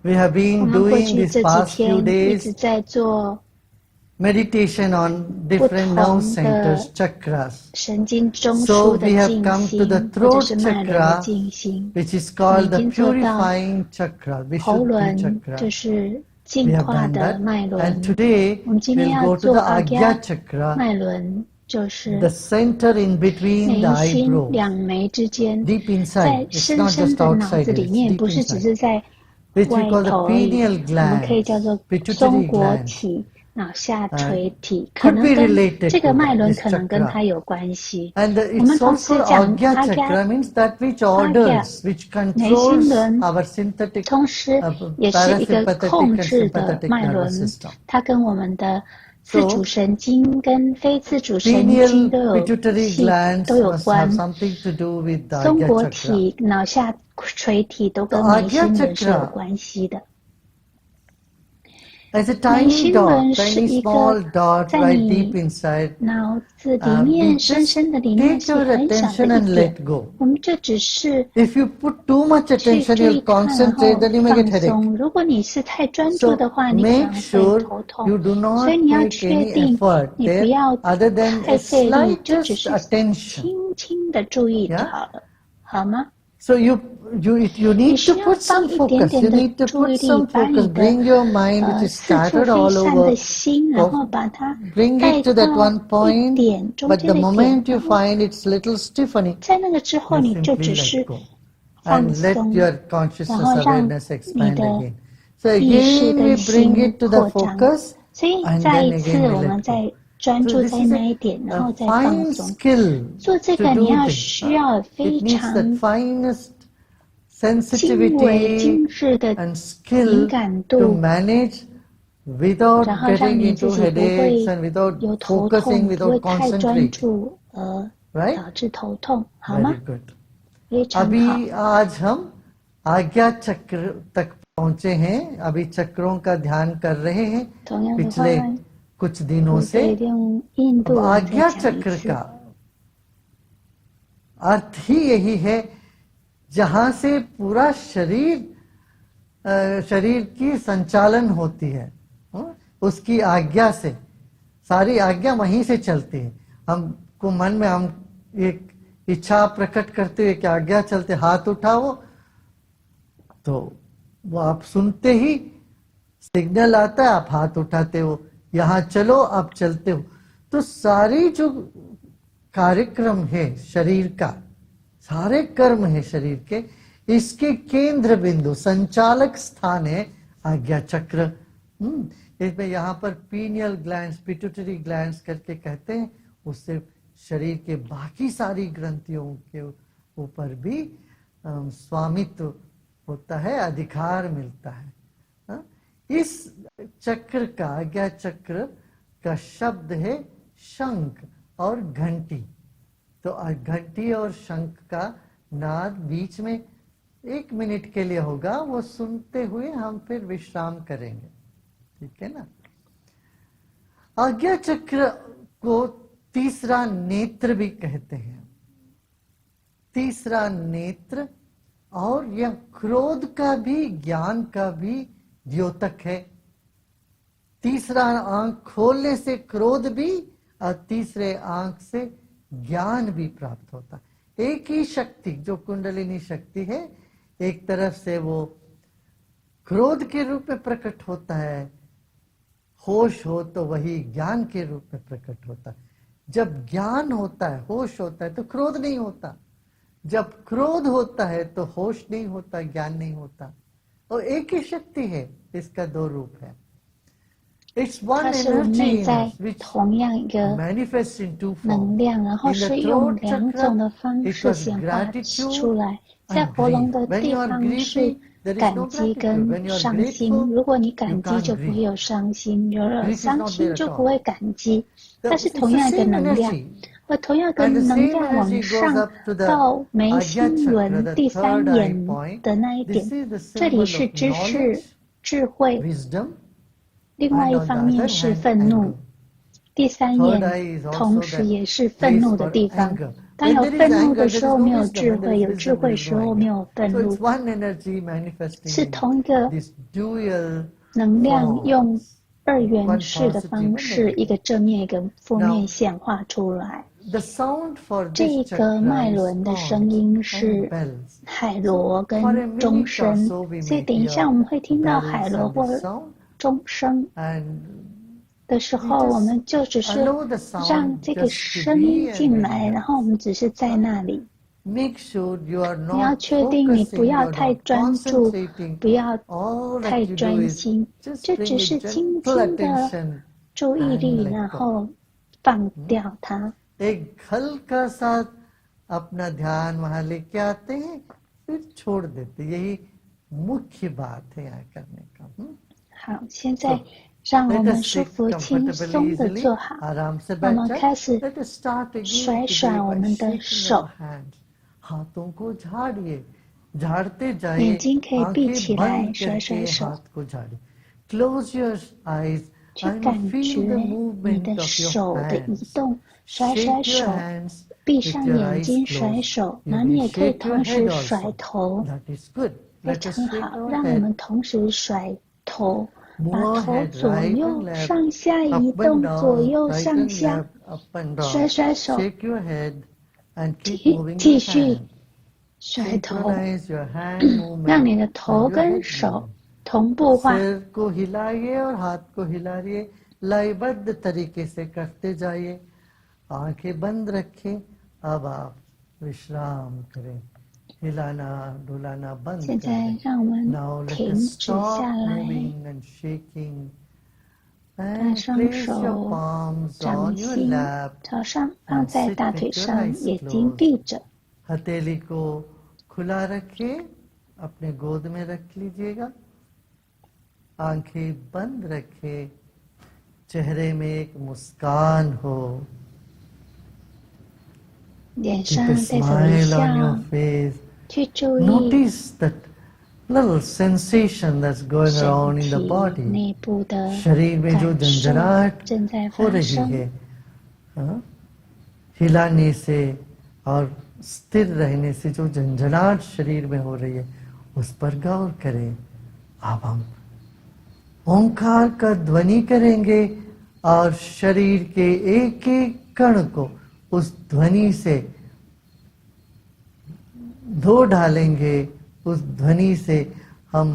We have 我 been 们过 doing 去 these 这几 past few 天一直 days 在做 meditation on 不 different nerve 同 centers, 的 chakras. 神经中 So 枢的 we have 静 come to the 心，或者 throat 是脉轮的 chakra, 静心。 which is 我们 called 已 the 经做到 purifying chakra, 喉 Vishuddhi 轮， chakra. 就是净 We have 化 done 的 that. 脉 And 轮。 today 我们今天 we'll 要 go to 做 the 阿 Agya 伽 chakra, 脉轮，就是 the center in between 眉 the 心 eyebrows, 两眉之间， deep 在 inside. It's 深 not 深 just 的脑 outside 子 here, 里 it's 面， deep 不是只 inside. 是在 Which we 外 call the 头而已。 pineal 我们可以 glands, 叫做松 pituitary 果 glands. 体、脑下垂体，可 Could 能 be 跟 related 这个 to 脉轮 this 可能跟 chakra. 它有关系。 And 我们 it's 同时 also 讲 Agya 阿伽 chakra means that which 阿伽 orders, which 眉心 controls 轮， our synthetic, 同时也是一个 parasympathetic 控 and 制的 sympathetic 脉 nervous 轮， system. 它跟我们的自主 So 神经跟非自主神经 pineal 都有 pituitary 都 glands 有 must 关 have。something to do with the 松 Agya 果 chakra. 体、脑下垂体都 So 跟眉 Agya 心轮是有 chakra 关系的。 as a 眉 tiny 心 dot, 轮是 tiny 一 small 个 dot 在 right 你 deep inside. 脑子里 We 面深 just 深的里面 take 是 our 很小的 attention 一 and 点， let go. 我们就只是 If you put too much 去 attention, 注意 you'll 看，然 concentrate, 后 then you may get 放 headache. 松。如果你是太专注 So 的话，你可 make 能会 sure 头痛。 you do 所以 not 你要 make 确 any 定 effort 你不 there 要 other than 太 a 费力，就只 slightest 是 attention. 轻轻的注意就 Yeah? 好了，好吗？ So you 你 need 需 to 要 put 放 some 一点 focus. 点 You 的 need to 注意 put 力， some 把你 focus. 的 Bring your mind, which is 四处 scattered 飞 all 散的 over, 心，然后把它 bring 带 it to 到 that one 一 point. 点中 But 间 the 的点， moment you 然后 find it's little stiffening, 在那个之后， you 你就 simply 只 let 是 go 放 and let 松， your 然 consciousness 后让 awareness 你 expand 的 again. So 意识 again we 跟 bring 心 it to the 扩张。 focus 所以 and 再 then 一次， again we 我们 let go. 再专 So 注 this 在 is 那一点，然 a 后再放 fine 松。 skill 做这 to 个，你 do 要 this. 需要 It 非 needs that 常 finest 精微、 sensitivity 精致的 and 敏 skill 感 to 度， manage without 然后让 getting 你自 into 己不 headaches 会 and without 有头 focusing, 痛，不会 without 太专 concentrating. 注而 Right? 导致头痛，好吗？ Very good. 非常好。 अभी आज हम आज्ञा चक्र तक पहुंचे हैं. अभी चक्रों का ध्यान कर रहे हैं 同样的话， पिछले कुछ दिनों 我 से. 可以用印 अब 度文再 आज्ञा 讲一 चक्र 次。 का अर्थ ही यही है जहां से पूरा शरीर की संचालन होती है. उसकी आज्ञा से सारी आज्ञा वहीं से चलती है. हमको मन में हम एक इच्छा प्रकट करते हुए कि आज्ञा चलते हाथ उठाओ, तो वो आप सुनते ही सिग्नल आता है, आप हाथ उठाते हो. यहाँ चलो, आप चलते हो. तो सारी जो कार्यक्रम है शरीर का, सारे कर्म है शरीर के, इसके केंद्र बिंदु संचालक स्थान है आज्ञा चक्र. इसमें यहाँ पर पीनियल ग्लैंड्स, पिट्यूटरी ग्लैंड्स करके कहते हैं. उससे शरीर के बाकी सारी ग्रंथियों के ऊपर भी स्वामित्व होता है, अधिकार मिलता है. इस चक्र का, आज्ञा चक्र का शब्द है शंख और घंटी. तो घंटी और शंख का नाद बीच में 1 मिनट के लिए होगा. वो सुनते हुए हम फिर विश्राम करेंगे. ठीक है ना. आज्ञा चक्र को तीसरा नेत्र भी कहते हैं. तीसरा नेत्र, और यह क्रोध का भी, ज्ञान का भी द्योतक है. तीसरा आंख खोलने से क्रोध भी और तीसरे आंख से ज्ञान भी प्राप्त होता है. एक ही शक्ति जो कुंडलिनी शक्ति है, एक तरफ से वो क्रोध के रूप में प्रकट होता है. होश हो तो वही ज्ञान के रूप में प्रकट होता है. जब ज्ञान होता है, होश होता है, तो क्रोध नहीं होता. जब क्रोध होता है तो होश नहीं होता, ज्ञान नहीं होता. और एक ही शक्ति है, इसका 2 रूप है. It's one 它是我们 energy 内 in 在 us which 同样一个 manifests in 2能 forms. 量，然后 In the 是用 throat 2种 chakra, 的方 it 式 was 显化 gratitude 出来。在 and 喉咙 grief. 的 When 地 you are 方是 grieving, there is 感 no 激 gratitude. 跟 When you are 伤心。 grateful, 如果你感 you 激， can't 就不会 grieve. 有伤心；有了 Grief is 伤 not 心 there 就 at 不 all. 会感激。它是 It's 同 the 样一个 same 能量， energy. 而同样的 And the 能 same 量往 energy goes 上 up to the 到眉 Ajna 心 chakra, 轮 the 第 third 3 eye 眼 point. 的那一 This 点， is the 这里 symbol 是 of 知识、 knowledge, 智慧、 wisdom, 另外 And 一 on the 方面 other 是 hand, 愤怒 anger.，第三 Third 眼 eye is 同 also 时 that 也是愤 place 怒的 for 地方。 anger. 当 When 有 there is 愤怒 anger, 的 there 时 is 候， no 没有 wisdom. 智 When there 慧； is 有智 wisdom, 慧 there 的 is 时 no 候，没 anger. 有愤 So 怒， it's one energy manifesting 是 in 同一个 this dual 能量用 forms, 二元 one 式的 positive 方 and 式，一 negative. 个正面，一个负 Now, 面显化出来。 the sound for 这 this 个脉 chakra is 轮的声 conch 音 and 是 bells. 海 So 螺 for 跟 a 钟 minute or 声， so, we 所以 may 等一下 hear 我们会听到海 bells 螺 and 或 this sound, 钟声 and 的时 we 候，我 just 们就只是 allow the 让 sound 这个 just to 声音 be and 进来， relax. 然后我们只是在那里。 Make sure you are 你要 not 确定你不 focusing, 要 you are 太 not 专注， concentrating. 不要 All 太 that you do 专 is 心， just 这 bring 只 a 是轻 gentle 轻的 attention 注意 and 力， let 然 go. 后放掉它。 एक हल्का सा अपना ध्यान वहां लेके आते हैं, फिर छोड़ देते. यही मुख्य बात है यहाँ करने का. 好，现在让我 Let 们 us 舒 sit 服、轻 comfortably, 松的 easily. 坐好。 आराम से 我 बैठ 们 जाए. 开始 Let us start again 甩 today 甩我 by 们的 shaking 手 our，hands. हाथों को झाड़िए, झाड़ते 眼 जाइए, 睛可以闭起 आंखें 来， बंद 甩甩 करके 手， हाथ को झाड़िए. Close your eyes 去 and 感 feel 觉 the 你 movement 的 of your 手的移 hands. 动，甩甩 Shake your 手， hands 闭 with 上 your 眼 eyes 睛甩 closed. 手， You 然后你 may 也可以 shake your 同 head 时甩 also. 头， That is good. 非 Let us 常 shake 好。 our 让我 head. 们同时甩头，把 Move our 头 head 左 right and 右 left, 上下移 up and 动，左 down, 右 right 上 and 下， left, up and 甩 down. 甩手， Shake your head and keep 继 moving 继 your 续 hand. 甩头， Synchronize your hand 让 movement 你的 and 头 your 跟 head 手 movement. 同步化。 सिर को हिलाइए और हाथ को हिलाइए, लयबद्ध तरीके से करते जाइए. आंखें बंद रखें. अब आप विश्राम करें. हिलाना डुलाना बंद 现 कर 在 दें. 让我们 Now let 停 us 止 stop 下来， moving and shaking 把 and 双 place your 手 palms 掌 on your 心 lap 朝上放 and 在 sit 大腿 with your 上， eyes 眼睛 closed. 闭着。 हथेली को खुला रखिए, अपने गोद में रख लीजिएगा. आंखें बंद रखें, चेहरे में एक मुस्कान हो. 脸 Keep 上 a 带着微 smile on your 笑， face. 去注意 Notice that little sensation that's going 身 around in the 体 body. 内部的 शरीर में जो 感受 झंझनाहट 正在 हो 发 रही 生。 है, हाँ? हिलाने से और स्थिर रहने से जो झंझनाहट शरीर में हो रही है, उस पर गौर करें. अब हम ओंकार का ध्वनि करेंगे और शरीर के एक एक कण को उस ध्वनि से धो डालेंगे. उस ध्वनि से हम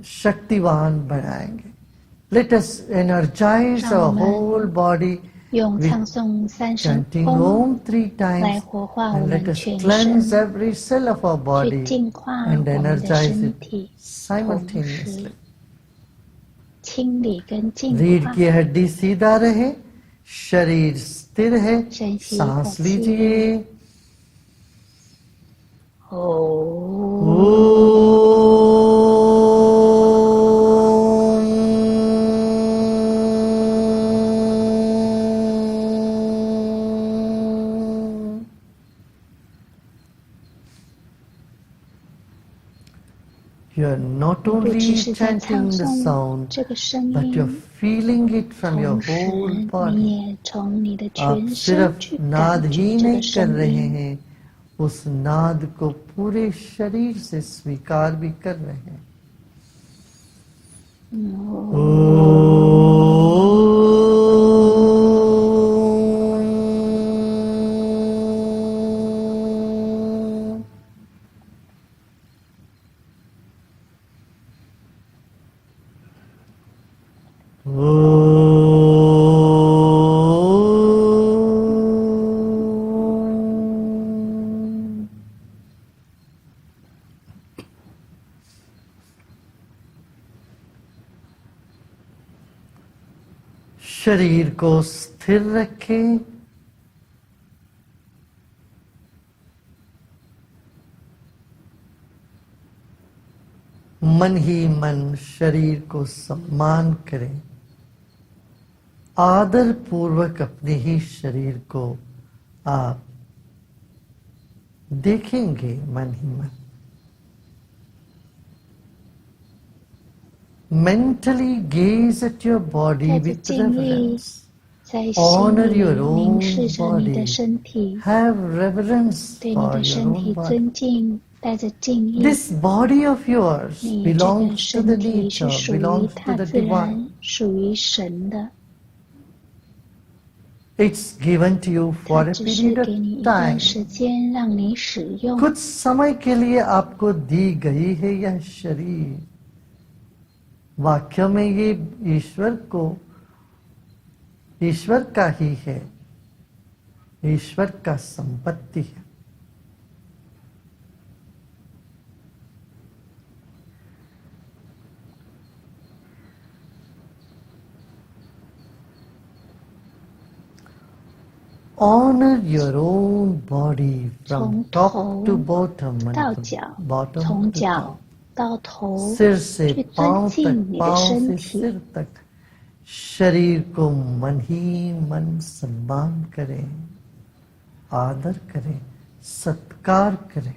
शक्तिवान बनाएंगे. Let us energize 让 our 我们 whole body 用 with 唱诵三声 chanting 嗡 Om 3 times 来活化我 and let 们 us 全 cleanse 身， every cell of our 去 body 净化 and 我们的 energize 身 it 体，同 simultaneously. 时清理跟净 रीढ़ 化。 की हड्डी सीधा रहे, शरीर स्थिर है. 深吸一口 सांस 气， लीजिए. 哦。 You are not 你不只 only 是在唱 chanting the 诵 sound, 这个声 but you're 音， feeling it from your 同时 whole body. 你也从你的 आप 全 सिर्फ 身去 नाद 感 ही 觉这个 नहीं कर 声 रहे 音， हैं, उस नाद को पूरे शरीर से स्वीकार भी कर रहे हैं. 哦。 शरीर को स्थिर रखें. मन ही मन शरीर को सम्मान करें. आदर पूर्वक अपने ही शरीर को आप देखेंगे मन ही मन. Mentally gaze at your body 带着 with 敬意， reverence. 在心 Honor 里 your 凝 own 视着你的 body. 身体， Have reverence 对你 for 的 your 身 own 体 body. 尊敬，带着敬意。 This body of yours 你这个 belongs to 身 the 体是 nature, 属于 belongs to 大 the 自 divine. 然，属于神的。 It's given to you 它 for a 只是 period 给你 of 一段 time. 时间让你使用。 कुछ समय के लिए आपको दी गई है यह शरीर. वाक्य में ये ईश्वर का ही है, ईश्वर का संपत्ति है. Honor your own body from 从 top 头 to bottom 到 and 脚， from bottom 从 to 脚 top. 到头， सिर से 去尊 पांव तक, 敬你的 पांव 身 से 体， सिर तक शरीर को मन ही मन सम्मान करें, आदर करें, सत्कार करें.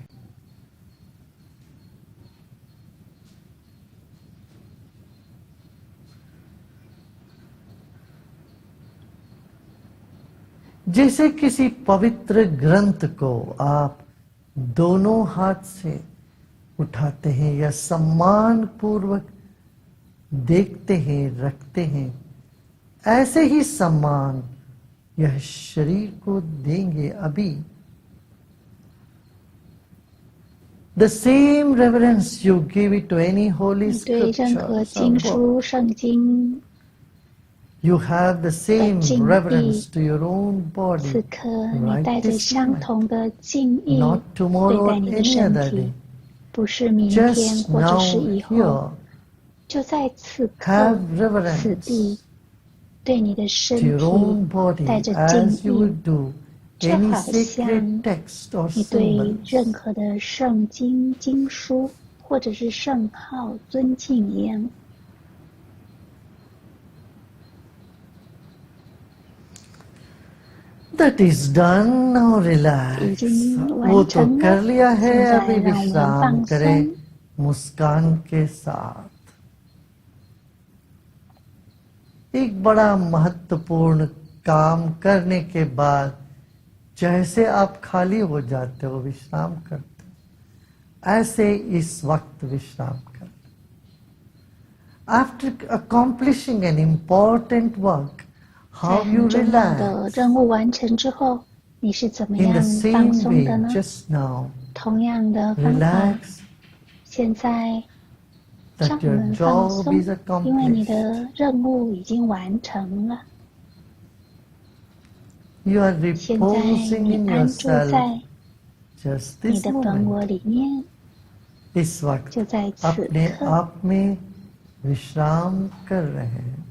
जैसे किसी पवित्र ग्रंथ को आप दोनों हाथ से उठाते हैं या सम्मान पूर्वक देखते हैं, रखते हैं, ऐसे ही सम्मान यह शरीर को देंगे अभी. The same reverence you give it to any holy 你对任何 scriptures 经 or book, 书、圣经， you have the same 敬意 reverence to your own 此 body 刻你 right 带着 this 相 moment, 同的敬意 not 对 tomorrow 待 or 你的 any 身 other 体 day. ，不是明天 Just 或者是 now 以后， here, 就在此刻 have 此地 reverence 对你的 to 身 your 体 own body 带着敬 as you 意， would do 就 any 好 sacred 像 text or 你对 symbols. 任何的圣经、经书或者是圣号尊敬一样。 That is done, now 已 relax. 经 वो 完 तो 成 कर 了， लिया है, 现在 अभी 让我们 विश्राम 放 करें 松， मुस्कान के साथ. एक बड़ा महत्वपूर्ण काम करने के बाद जैसे आप खाली हो जाते हो, विश्राम करते हो, ऐसे इस वक्त विश्राम करते. After accomplishing an important work, 在 how you 很重要的 relax. 任务完成之后，你是怎么 In 样 the 放 same 松 way, 的呢？ just now, 同样的方法， relax 现在让 that 我 your 们放 job 松 is， 因为你 accomplished. 的任务已经完成了。 You are 现在 reposing 你 in 安住 yourself 在 just 你 this 的本我 moment. 里面， इस वक्त 就在此 अपने 刻， आप में विश्राम कर रहे हैं.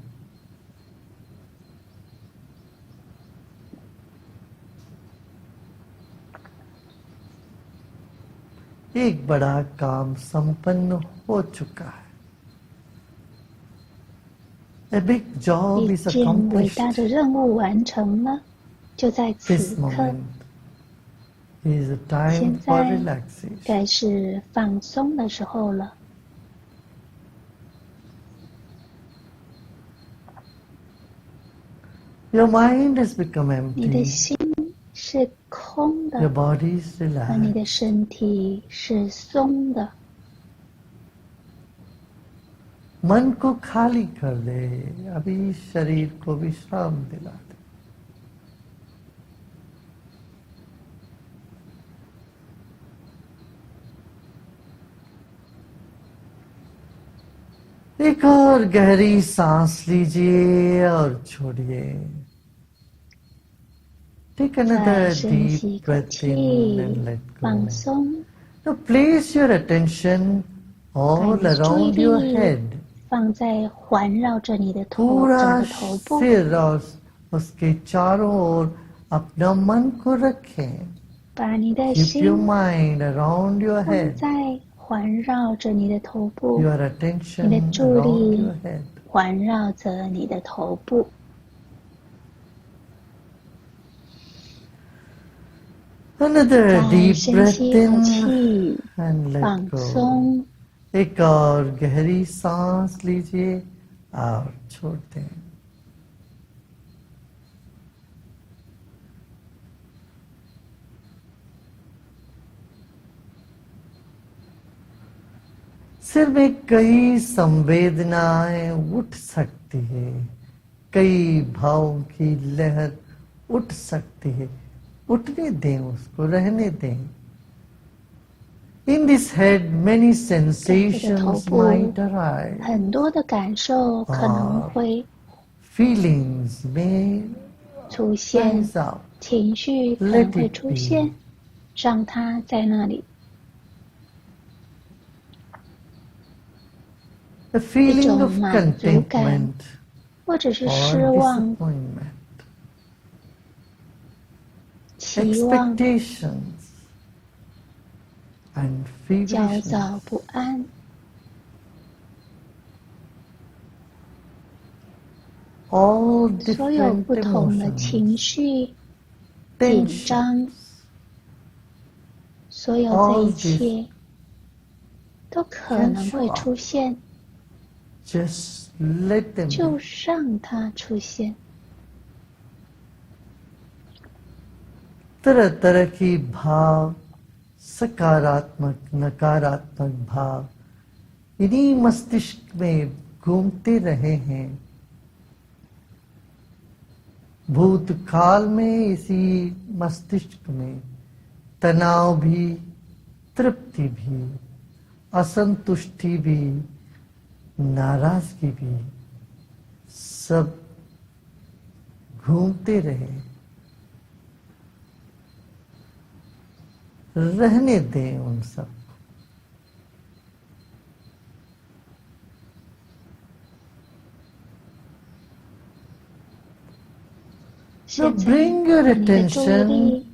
एक बड़ा काम संपन्न हो चुका है. A big job 一 is 件伟 accomplished. 大的任务完成了，就在 This 此刻， moment is a time 现 for 在 relaxation. 该是放松的时候了。 Your mind has become 你的 empty. 心是空 Your 的， body is 而你 relaxed. 的身体是松的。 मन को खाली कर दे, अभी शरीर को विश्राम दिला दे. एक और गहरी सांस लीजिए और छोड़िए. Take 再 another 深吸一 deep 口 breath in 气 and let， 放 go. 松， Now place your attention 把 all 你的注意 around your 力 head. 放在环绕着你的头，整 पूरा 个头部， सिर और उसके चारों ओर अपना मन को रखें. 把你的 Keep your 心 mind around your 放 head. 在环绕着你的头部， Your attention 你的注 around 意 your head. 环绕着你的头部。 Another 再 deep 深 breath 吸一口 in 气， and let 放 go. 松， एक और गहरी सांस लीजिए और छोड़ दें। सिर में कई संवेदनाएं उठ सकती है, कई भावों की लहर उठ सकती है। उठने दें, उसको रहने दें। In this head, many 在这个头 sensations 部 might arise. 很多的感受可能会 Feelings may 出现， rise up. 情绪可 Let 能会 it 出 be. 现，让它在那里。 A 一 feeling 种 of 满足感， contentment 或者是 or 失望、 disappointment. 期望、 Expectations and 焦 feverishness. 躁不安， All 所有 different 不同的 emotions, 情绪、紧张， tensions, 所有这 all 一 this 切都可 can 能 show 会 up. 出现， Just let them 就 be. 让它出现。 तरह तरह की भाव, सकारात्मक नकारात्मक भाव इन्हीं मस्तिष्क में घूमते रहे हैं। भूतकाल में इसी मस्तिष्क में तनाव भी, तृप्ति भी, असंतुष्टि भी, नाराजगी भी सब घूमते रहे। रहने दें उन सब। Now 现在 bring your 把你的注意 attention 力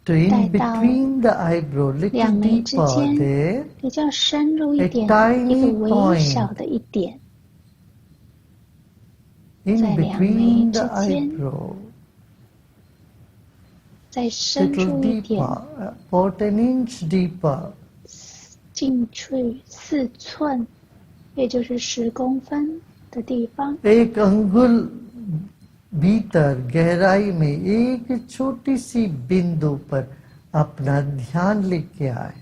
to in 带到 between the eyebrow, little 两眉之 deeper 间 there, 比较深入一 a 点的一个 tiny 微小 point 的一点， in 在两眉 between 之 the 间， eyebrow, 再深 little 入一点， deeper, about an inch deeper. 进去4寸，也就是10公分的地方， एक अंगुल भीतर गहराई में एक छोटी सी बिंदु पर अपना ध्यान लेके आए।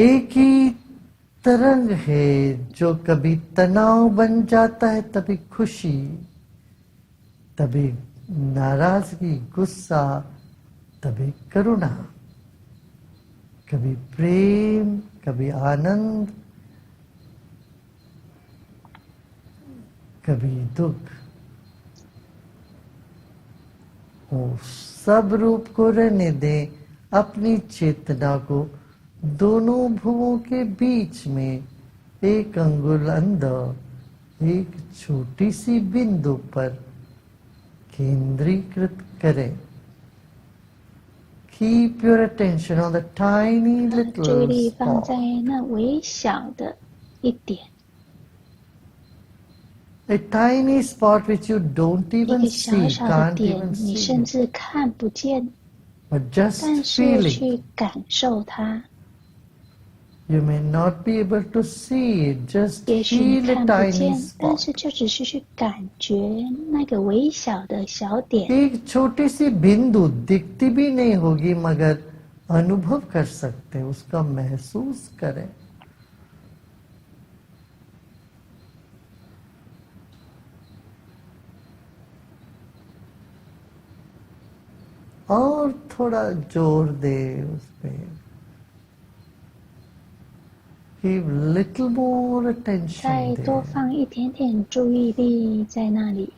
एक ही तरंग है जो कभी तनाव बन जाता है, तभी खुशी, तभी नाराजगी, गुस्सा, तभी करुणा, कभी प्रेम, कभी आनंद, कभी दुख। वो सब रूप को रहने दें। अपनी चेतना को दोनों भुवों के बीच में एक अंगुल अंदर एक छोटी सी बिंदु पर केंद्रीकृत करें। Keep your attention on the tiny 把注意 little 力放在 spot. 那微小的一点， A tiny spot which you don't 一 even 个小 see, 小的 can't 点， even 你 see 甚 it, 至看不见， but just 但 feel 是 it. 去感受它。 You may not be able to see it, just 也许你 feel a 看不 tiny 见，但 spot. 是就只是去感觉那个微小的小点， एक छोटी सी बिंदु दिखती भी नहीं होगी, मगर अनुभव कर सकते हैं, उसका महसूस करें। और थोड़ा जोर दे उस पे। Give little more 再 attention 多 there. 放一点点注意力在那里，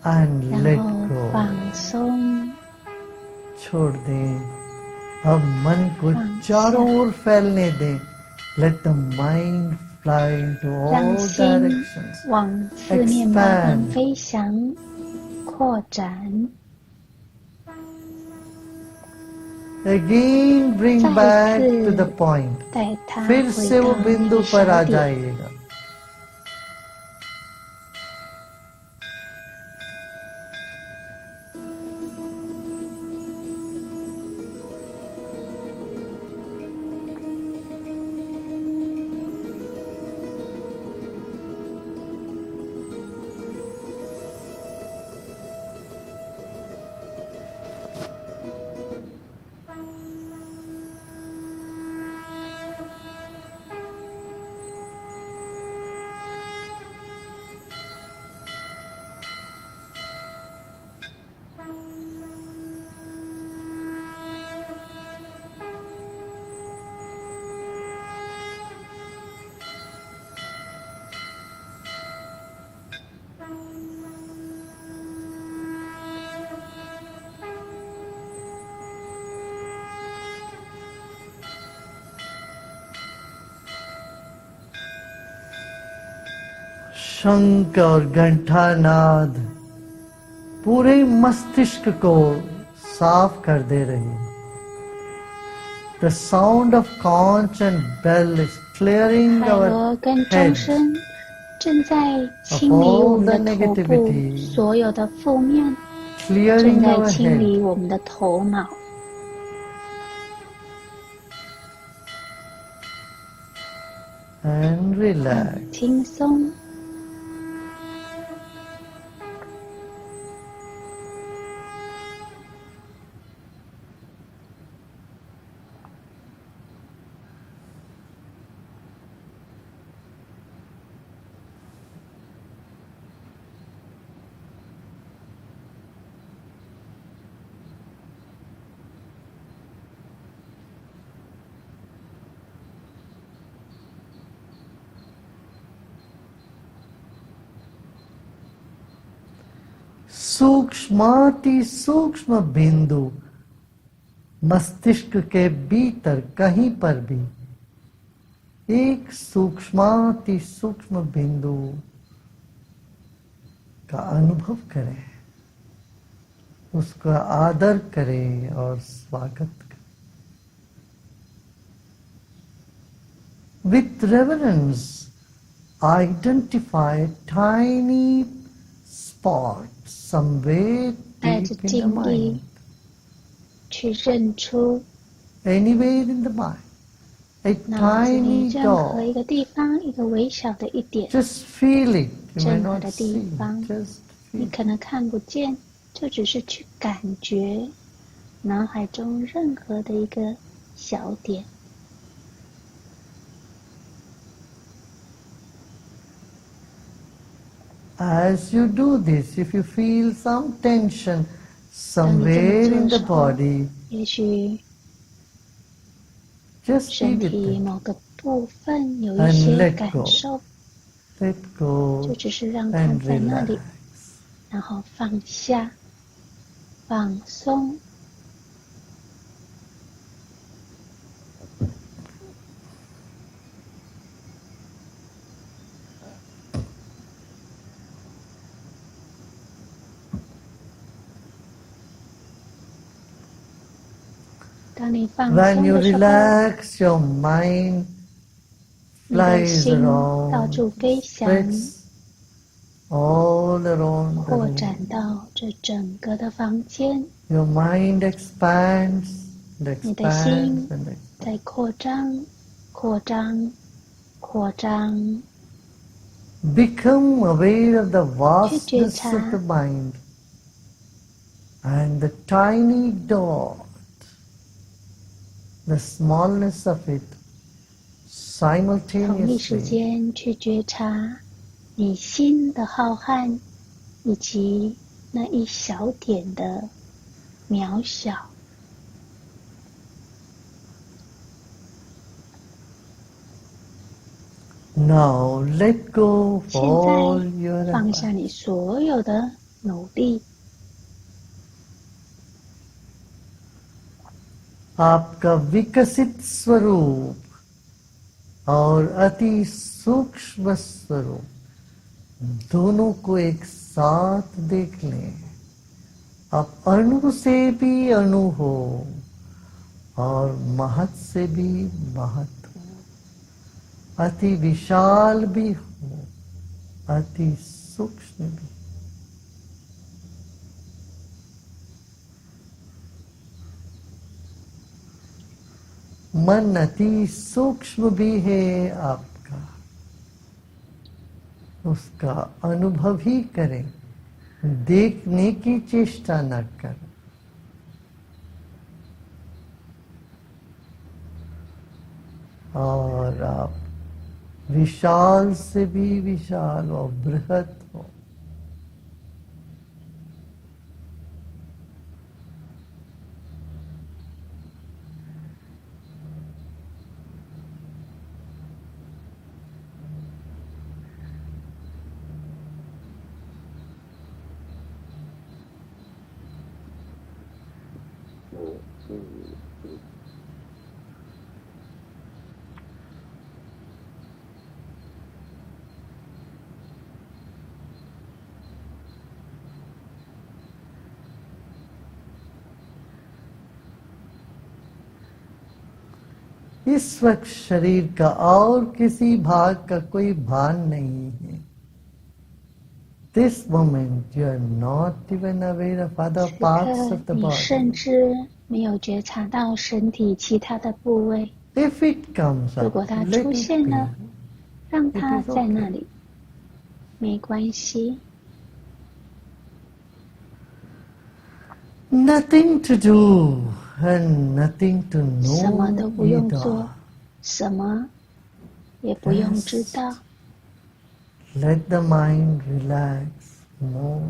And 然 let 后 go. 放松， छोड़ दें। अब मन को हाँ, चारों अच्छा। ओर फैलने दें। Let the mind fly into 让 all 心 directions. 往四面八方 Expand. 飞翔、扩展。 Again bring 再 back 一 to the 次 point. 带它 फिर 回 से 到 वो 那 बिंदु 个 पर 小 आ 点， जाइएगा। शंख और घंटानाद पूरे मस्तिष्क को साफ कर दे रही है। The sound of conch and bell is clearing 海 our 螺跟 head 钟声正在 of 清理我 all 们 the 的头部， negativity, 所有的负面正 clearing 在 our 清 head 理我们的头脑， and relax. 很轻松。सूक्ष्माति सूक्ष्म बिंदु मस्तिष्क के भीतर कहीं पर भी एक सूक्ष्माति सूक्ष्म बिंदु का अनुभव करें, उसका आदर करें और स्वागत करें। With reverence, identify tiny spots somewhere 带着 deep in the 敬 mind, 意去认出 anywhere in the mind, a 脑子里 tiny 任何一 dot. 个地方，一个微小的一点， Just feel it. You may 任何 not 的地 see. 方， Just 你 feel. 可能看不见，就只是去感觉脑海中任何的一个小点。As you do this, if you feel some tension 当你这么 somewhere 做 in 的 the 时候， body, 也许 just be 身 with 体 it 某个部分有一 and 些 let 感 go. 受， Let 就 go 只是让它 and 在那 relax. 里，然后放下，放松。当你放 When 松 you 的时候， relax, your mind 你的 flies 心到 around, 处飞翔， spreads all around the 扩 room. 展到这整个的房间， Your mind expands and 你的 expands 心 and expands. 在扩张、扩张、扩张。 Become aware of the 去觉 vastness 察 of the mind and the tiny dot, the smallness of it 同一时 simultaneously. 间去觉察你心的浩瀚，以及那一小点的渺小。 Now let go of 现 all 在 your 放下 efforts. 你所有的努力， आपका विकसित स्वरूप और अति सूक्ष्म स्वरूप दोनों को एक साथ देख लें। आप अणु से भी अणु हो और महत से भी महत हो, अति विशाल भी हो, अति सूक्ष्म भी। मन अति सूक्ष्म भी है आपका, उसका अनुभव ही करें, देखने की चेष्टा न करें। और आप विशाल से भी विशाल और बृहत हो। इस वक्त शरीर का और किसी भाग का कोई भान नहीं है. This moment you are not even aware of other 此 parts 刻 of the 你 body. 甚至没有觉察到身体其他的部位。 If it comes 如 up, 果它 let 出 it 现 be. 了，让 It 它 is 在那 okay. 里，没关系。 Nothing to do and nothing to 什么 know 都不用 either. 做，什么也不用知 Just 道， let the mind relax more.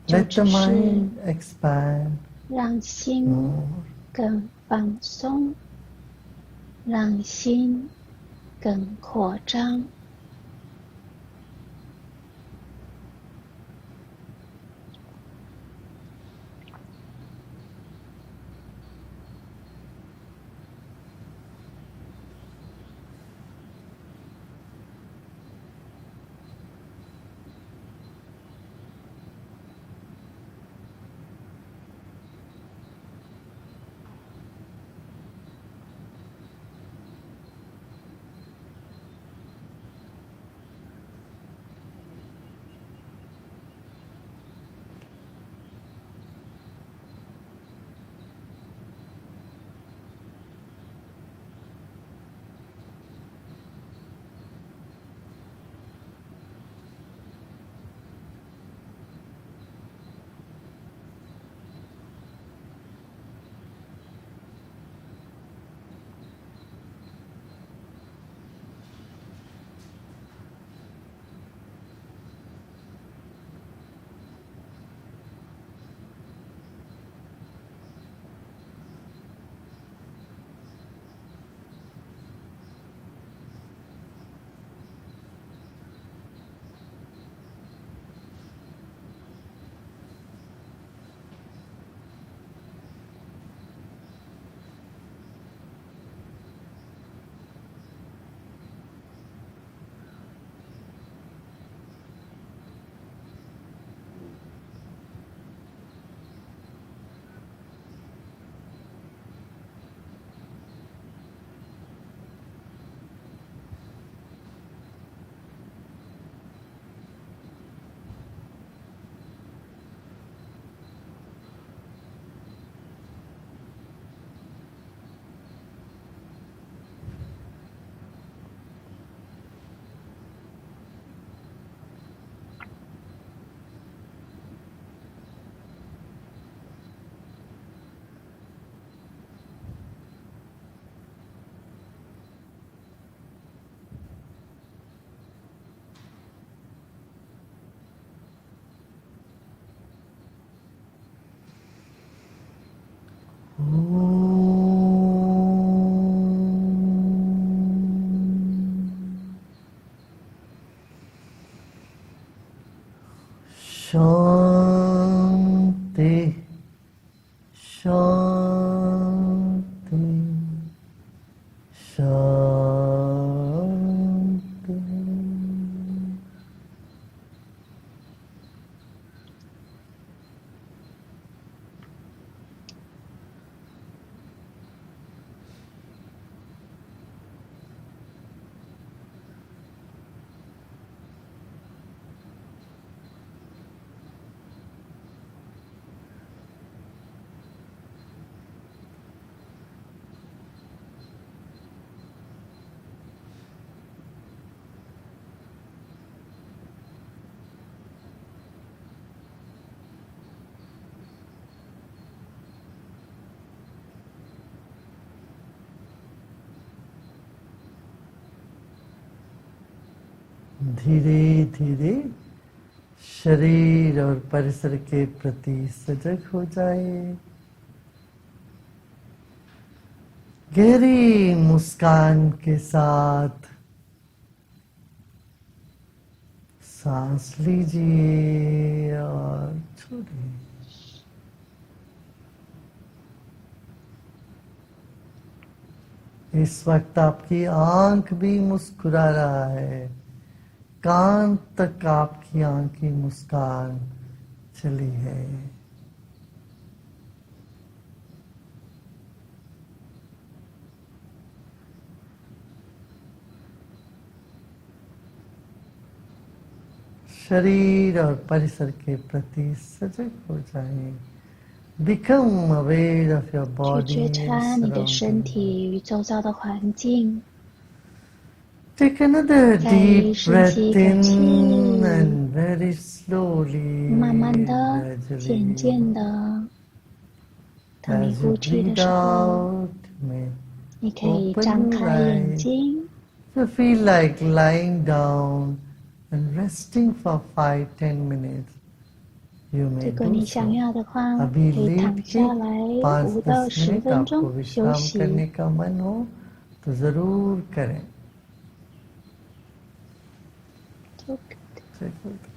就 Let the 只是 mind expand 让心 more. 更放松，让心更扩张。Shanti, Shanti, Shanti. धीरे धीरे शरीर और परिसर के प्रति सजग हो जाए. गहरी मुस्कान के साथ सांस लीजिए और छोड़िए. इस वक्त आपकी आंख भी मुस्कुरा रहा है. कान तक आपकी आंख की मुस्कान चली है. शरीर और परिसर के प्रति सजग हो जाएं। Become aware of your 去 body 觉 and 察你的身 surroundings. 体与周遭的环境。 Take another 再 deep 深吸一 breath 口气， in and very slowly, 慢慢的、渐 gradually. 渐的，当你 As you 呼气的 breathe 时候， out, may 你可以 open 张 your 开眼 eyes. 睛， You feel like lying down and resting for 5-10 minutes. You 如 may 果 do 你想 so. 要的话， अभी 可以 late 躺 के 下来5到 5-10 10 minute 分 आपको 钟休 विश्राम 息。 करने का मन हो तो जरूर करें।就 Check it.